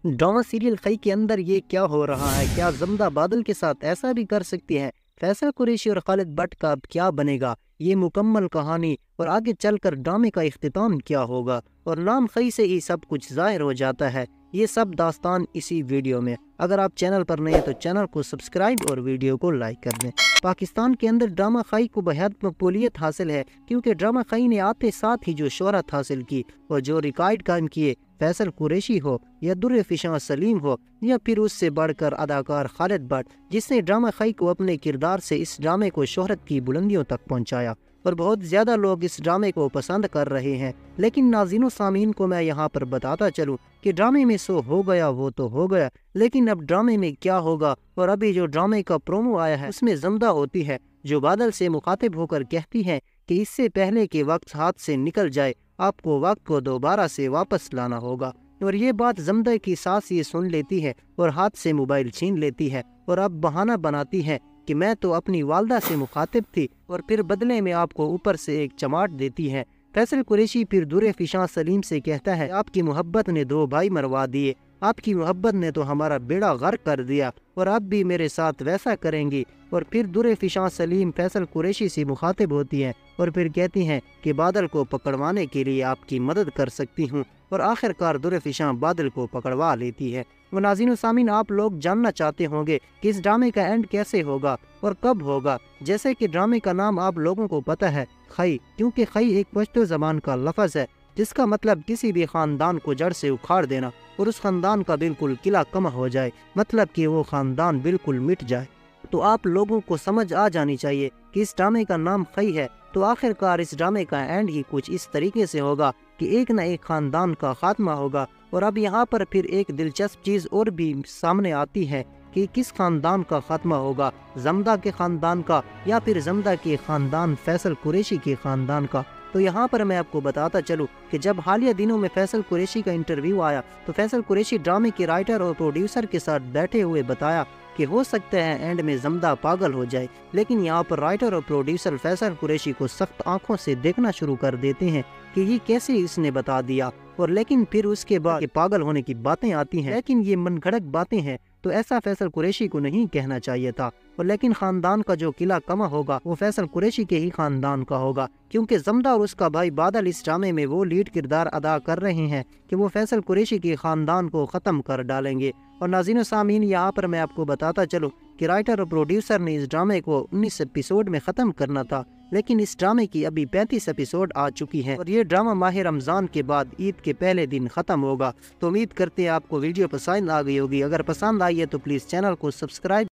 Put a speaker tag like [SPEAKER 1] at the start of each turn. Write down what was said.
[SPEAKER 1] Drama serial खई के अंदर ये क्या हो रहा है? क्या ज़मदा बादल के साथ ऐसा भी कर सकती है? फैसल कुरैशी और खालिद भट्ट का अब क्या बनेगा? ये मुकम्मल कहानी और आगे चलकर ड्रामे का इख्तिताम क्या होगा? और नाम खई से ही सब कुछ ज़ाहिर हो जाता है। ये सब दास्तान इसी वीडियो में। अगर आप चैनल पर नए हैं तो चैनल को सब्सक्राइब और वीडियो को लाइक कर दें। पाकिस्तान के अंदर ड्रामा खई को बेहद मकबूलियत हासिल है, क्योंकि ड्रामा खई ने आते साथ ही जो शोहरत हासिल की और जो रिकॉर्ड कायम किए, फैसल कुरैशी हो या दुर्र-ए-फिशां सलीम हो या फिर उससे बढ़कर अदाकार खालिद भट्ट, जिसने ड्रामा खई को अपने किरदार से इस ड्रामे को शोहरत की बुलंदियों तक पहुंचाया और बहुत ज़्यादा लोग इस ड्रामे को पसंद कर रहे हैं। लेकिन नाज़रीन सामीन को मैं यहाँ पर बताता चलूँ कि ड्रामे में सो हो गया वो तो हो गया, लेकिन अब ड्रामे में क्या होगा? और अभी जो ड्रामे का प्रोमो आया है उसमें ज़मदा होती है जो बादल से मुखातिब होकर कहती है कि इससे पहले कि वक्त हाथ से निकल जाए, आपको वक्त को दोबारा से वापस लाना होगा। और ये बात ज़मदा की सास ये सुन लेती है और हाथ से मोबाइल छीन लेती है और अब बहाना बनाती है कि मैं तो अपनी वालदा से मुखातिब थी, और फिर बदले में आपको ऊपर से एक चमाट देती है। फैसल कुरैशी फिर दुर्र-ए-फिशां सलीम से कहता है, आपकी मोहब्बत ने 2 भाई मरवा दिए, आपकी मोहब्बत ने तो हमारा बेड़ा गर्क कर दिया और आप भी मेरे साथ वैसा करेंगी। और फिर दुर्र-ए-फिशां सलीम फैसल कुरैशी से मुखातिब होती हैं और फिर कहती हैं कि बादल को पकड़वाने के लिए आपकी मदद कर सकती हूँ, और आखिरकार दुर्र-ए-फिशां बादल को पकड़वा लेती है। वो नाज़रीन सामीन, आप लोग जानना चाहते होंगे कि इस ड्रामे का एंड कैसे होगा और कब होगा। जैसे कि ड्रामे का नाम आप लोगों को पता है, खई, क्योंकि खई एक पश्तो ज़बान का लफ्ज़ है जिसका मतलब किसी भी ख़ानदान को जड़ से उखाड़ देना और उस ख़ानदान का बिल्कुल किला कम हो जाए, मतलब कि वो ख़ानदान बिल्कुल मिट जाए। तो आप लोगों को समझ आ जानी चाहिए कि इस ड्रामे का नाम खई है, तो आखिरकार इस ड्रामे का एंड ही कुछ इस तरीके से होगा कि एक न एक ख़ानदान का खात्मा होगा। और अब यहाँ पर फिर एक दिलचस्प चीज़ और भी सामने आती है कि किस ख़ानदान का खात्मा होगा, ज़मदा के ख़ानदान का या फिर ज़मदा के ख़ानदान फैसल कुरैशी के ख़ानदान का। तो यहाँ पर मैं आपको बताता चलूँ कि जब हालिया दिनों में फैसल कुरैशी का इंटरव्यू आया तो फैसल कुरैशी ड्रामे के राइटर और प्रोड्यूसर के साथ बैठे हुए बताया कि हो सकता है एंड में ज़मदा पागल हो जाए। लेकिन यहाँ पर राइटर और प्रोड्यूसर फैसल कुरैशी को सख्त आंखों से देखना शुरू कर देते हैं कि ये कैसे इसने बता दिया। और लेकिन फिर उसके बाद पागल होने की बातें आती हैं, लेकिन ये मनगढ़ंत बातें हैं, तो ऐसा फैसल कुरैशी को नहीं कहना चाहिए था। और लेकिन खानदान का जो किला कमा होगा वो फैसल कुरैशी के ही खानदान का होगा, क्योंकि ज़मदा और उसका भाई बादल इस ड्रामे में वो लीड किरदार अदा कर रहे हैं कि वो फैसल कुरैशी के खानदान को ख़त्म कर डालेंगे। और नाज़रीन सामीन, यहाँ पर मैं आपको बताता चलूँ कि राइटर और प्रोड्यूसर ने इस ड्रामे को 19 एपिसोड में ख़त्म करना था, लेकिन इस ड्रामे की अभी 35 एपिसोड आ चुकी है और ये ड्रामा माह रमज़ान के बाद ईद के पहले दिन ख़त्म होगा। तो उम्मीद करते हैं आपको वीडियो पसंद आ गई होगी। अगर पसंद आई है तो प्लीज़ चैनल को सब्सक्राइब